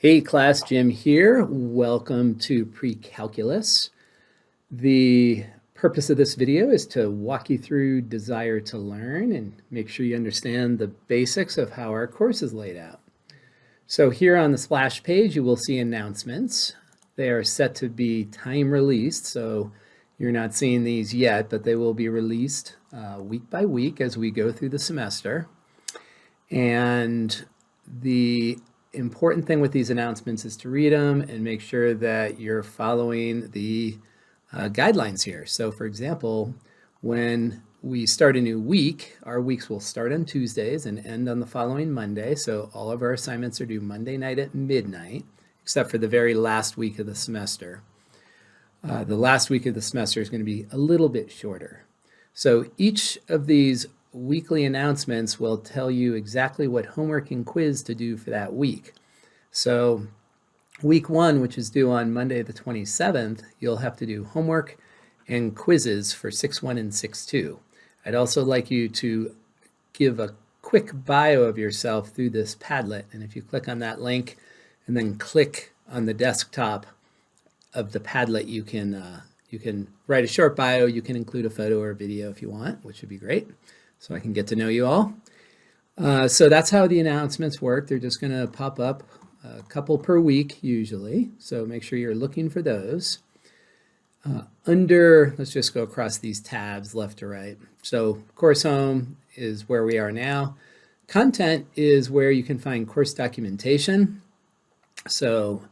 Hey class, Jim here. Welcome to Pre-Calculus. The purpose of this video is to walk you through Desire to Learn and make sure you understand the basics of how our course is laid out. So here on the splash page, you will see announcements. They are set to be time released, so you're not seeing these yet, but they will be released week by week as we go through the semester. And the important thing with these announcements is to read them and make sure that you're following the guidelines here. So for example, when we start a new week, our weeks will start on Tuesdays and end on the following Monday. So all of our assignments are due Monday night at midnight, except for the very last week of the semester. The last week of the semester is going to be a little bit shorter. So each of these weekly announcements will tell you exactly what homework and quiz to do for that week. So week 1, which is due on Monday the 27th, you'll have to do homework and quizzes for 6-1 and 6-2. I'd also like you to give a quick bio of yourself through this Padlet, and if you click on that link and then click on the desktop of the Padlet, you can write a short bio. You can include a photo or a video if you want, which would be great, so I can get to know you all. So that's how the announcements work. They're just going to pop up a couple per week usually, so make sure you're looking for those. Let's just go across these tabs left to right. So Course Home is where we are now. Content is where you can find course documentation. So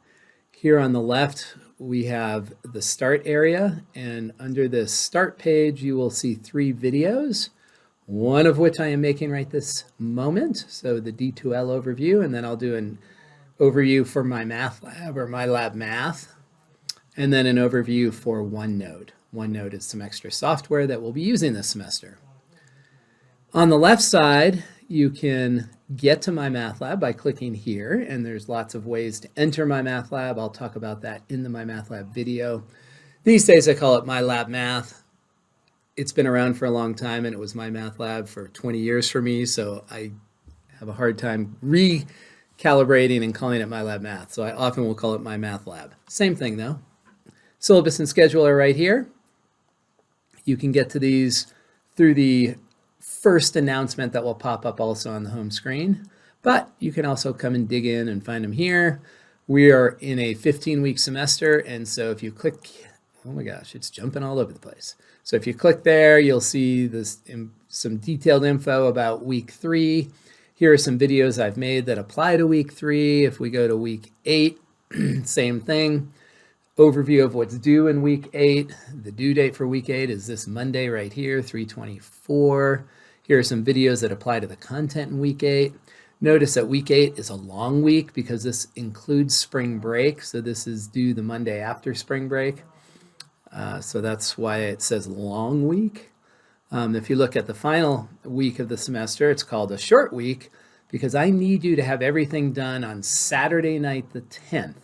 here on the left, we have the Start area, and under this Start page, you will see 3 videos. One of which I am making right this moment, so the D2L overview, and then I'll do an overview for my math lab or my lab math, and then an overview for OneNote. OneNote is some extra software that we'll be using this semester. On the left side, you can get to my math lab by clicking here, and there's lots of ways to enter my math lab. I'll talk about that in the My Math Lab video. These days I call it My Lab Math. It's been around for a long time, and it was My Math Lab for 20 years for me, so I have a hard time recalibrating and calling it My Lab Math, so I often will call it My Math Lab. Same thing though. Syllabus and schedule are right here. You can get to these through the first announcement that will pop up also on the home screen, but you can also come and dig in and find them here. We are in a 15-week semester, and so if you click, oh my gosh, it's jumping all over the place. So if you click there, you'll see this some detailed info about week 3. Here are some videos I've made that apply to week 3. If we go to week 8, same thing. Overview of what's due in week 8. The due date for week 8 is this Monday right here, 3/24. Here are some videos that apply to the content in week 8. Notice that week 8 is a long week because this includes spring break. So this is due the Monday after spring break. So that's why it says long week. If you look at the final week of the semester, it's called a short week because I need you to have everything done on Saturday night the 10th.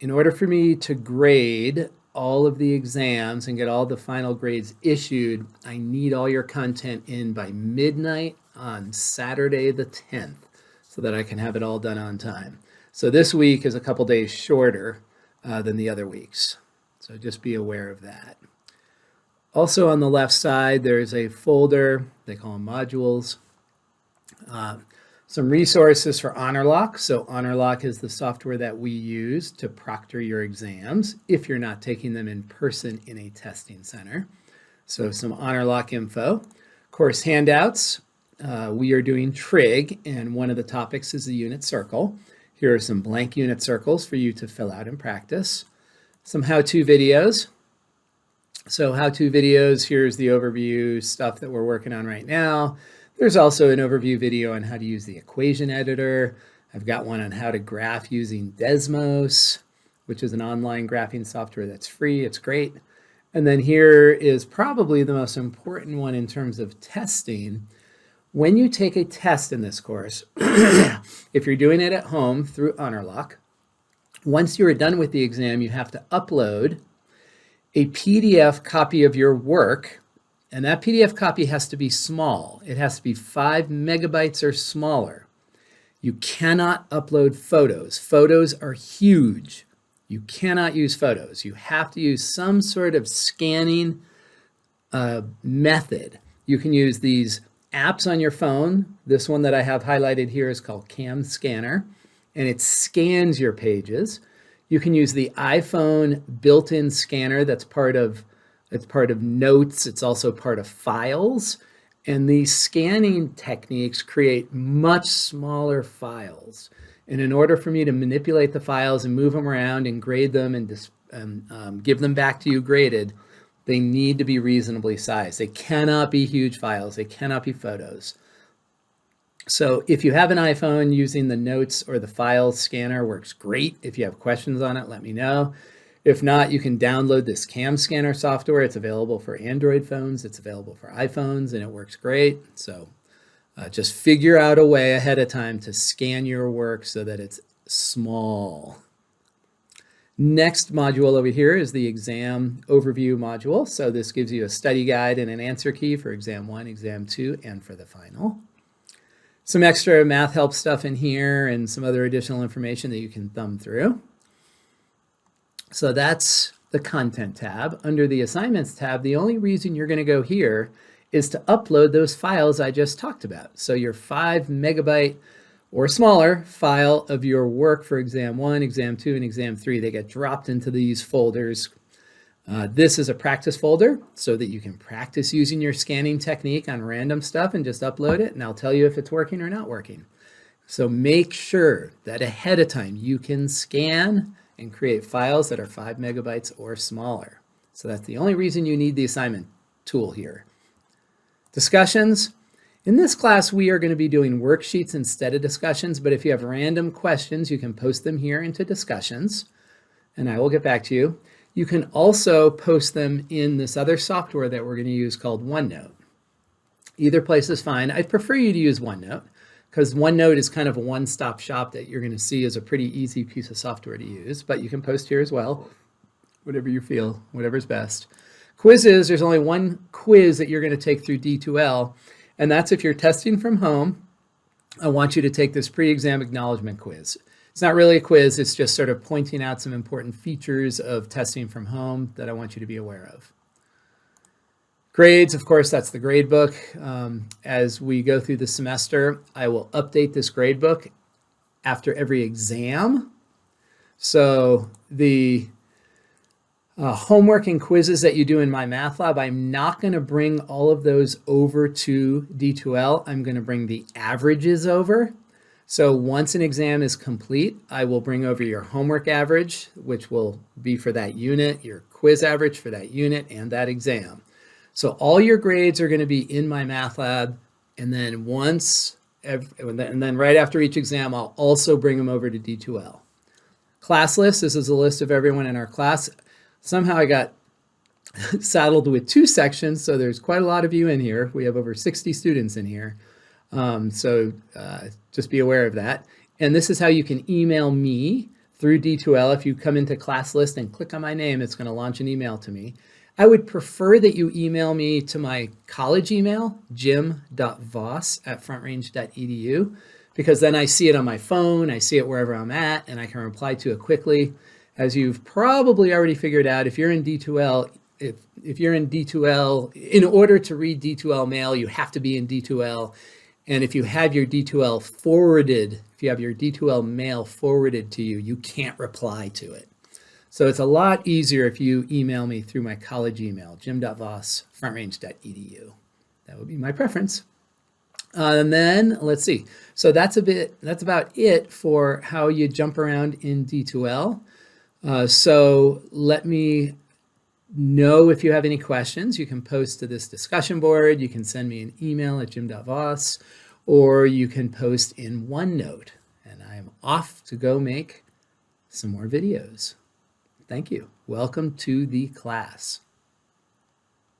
In order for me to grade all of the exams and get all the final grades issued, I need all your content in by midnight on Saturday the 10th so that I can have it all done on time. So this week is a couple days shorter than the other weeks. So just be aware of that. Also on the left side, there's a folder, they call them modules. Some resources for HonorLock. So HonorLock is the software that we use to proctor your exams if you're not taking them in person in a testing center. So some HonorLock info. Course handouts. We are doing trig, and one of the topics is the unit circle. Here are some blank unit circles for you to fill out and practice. Some how-to videos. So how-to videos, here's the overview stuff that we're working on right now. There's also an overview video on how to use the equation editor. I've got one on how to graph using Desmos, which is an online graphing software that's free. It's great. And then here is probably the most important one in terms of testing. When you take a test in this course, if you're doing it at home through HonorLock, once you are done with the exam, you have to upload a PDF copy of your work, and that PDF copy has to be small. It has to be 5 megabytes or smaller. You cannot upload photos. Photos are huge. You cannot use photos. You have to use some sort of scanning method. You can use these apps on your phone. This one that I have highlighted here is called Cam Scanner, and it scans your pages. You can use the iPhone built-in scanner that's part of Notes. It's also part of Files. And these scanning techniques create much smaller files. And in order for me to manipulate the files and move them around and grade them and give them back to you graded, they need to be reasonably sized. They cannot be huge files. They cannot be photos. So if you have an iPhone, using the Notes or the Files scanner works great. If you have questions on it, let me know. If not, you can download this Cam Scanner software. It's available for Android phones. It's available for iPhones, and it works great. So just figure out a way ahead of time to scan your work so that it's small. Next module over here is the exam overview module. So this gives you a study guide and an answer key for exam 1, exam 2, and for the final. Some extra math help stuff in here and some other additional information that you can thumb through. So that's the content tab. Under the assignments tab, the only reason you're going to go here is to upload those files I just talked about. So your 5 megabyte or smaller file of your work for exam 1, exam 2, and exam 3, they get dropped into these folders. This is a practice folder so that you can practice using your scanning technique on random stuff and just upload it, and I'll tell you if it's working or not working. So make sure that ahead of time you can scan and create files that are 5 megabytes or smaller. So that's the only reason you need the assignment tool here. Discussions. In this class, we are going to be doing worksheets instead of discussions, but if you have random questions, you can post them here into discussions, and I will get back to you. You can also post them in this other software that we're going to use called OneNote. Either place is fine. I prefer you to use OneNote because OneNote is kind of a one-stop shop that you're going to see as a pretty easy piece of software to use, but you can post here as well, whatever you feel, whatever's best. Quizzes, there's only one quiz that you're going to take through D2L, and that's if you're testing from home. I want you to take this pre-exam acknowledgement quiz. It's not really a quiz, it's just sort of pointing out some important features of testing from home that I want you to be aware of. Grades, of course, that's the grade book. As we go through the semester, I will update this grade book after every exam. So the homework and quizzes that you do in my math lab, I'm not going to bring all of those over to D2L. I'm going to bring the averages over. So once an exam is complete, I will bring over your homework average, which will be for that unit, your quiz average for that unit, and that exam. So all your grades are going to be in my math lab, and then right after each exam, I'll also bring them over to D2L. Class list, this is a list of everyone in our class. Somehow I got saddled with 2 sections, so there's quite a lot of you in here. We have over 60 students in here. Just be aware of that. And this is how you can email me through D2L. If you come into class list and click on my name, it's going to launch an email to me. I would prefer that you email me to my college email, jim.voss@frontrange.edu, because then I see it on my phone, I see it wherever I'm at, and I can reply to it quickly. As you've probably already figured out, if you're in D2L, if you're in D2L, in order to read D2L mail, you have to be in D2L. And if you have your D2L forwarded, if you have your D2L mail forwarded to you, you can't reply to it. So it's a lot easier if you email me through my college email, jim.voss@frontrange.edu. That would be my preference. And then let's see. So that's about it for how you jump around in D2L. So let me know if you have any questions. You can post to this discussion board. You can send me an email at jim.voss, or you can post in OneNote. And I am off to go make some more videos. Thank you. Welcome to the class.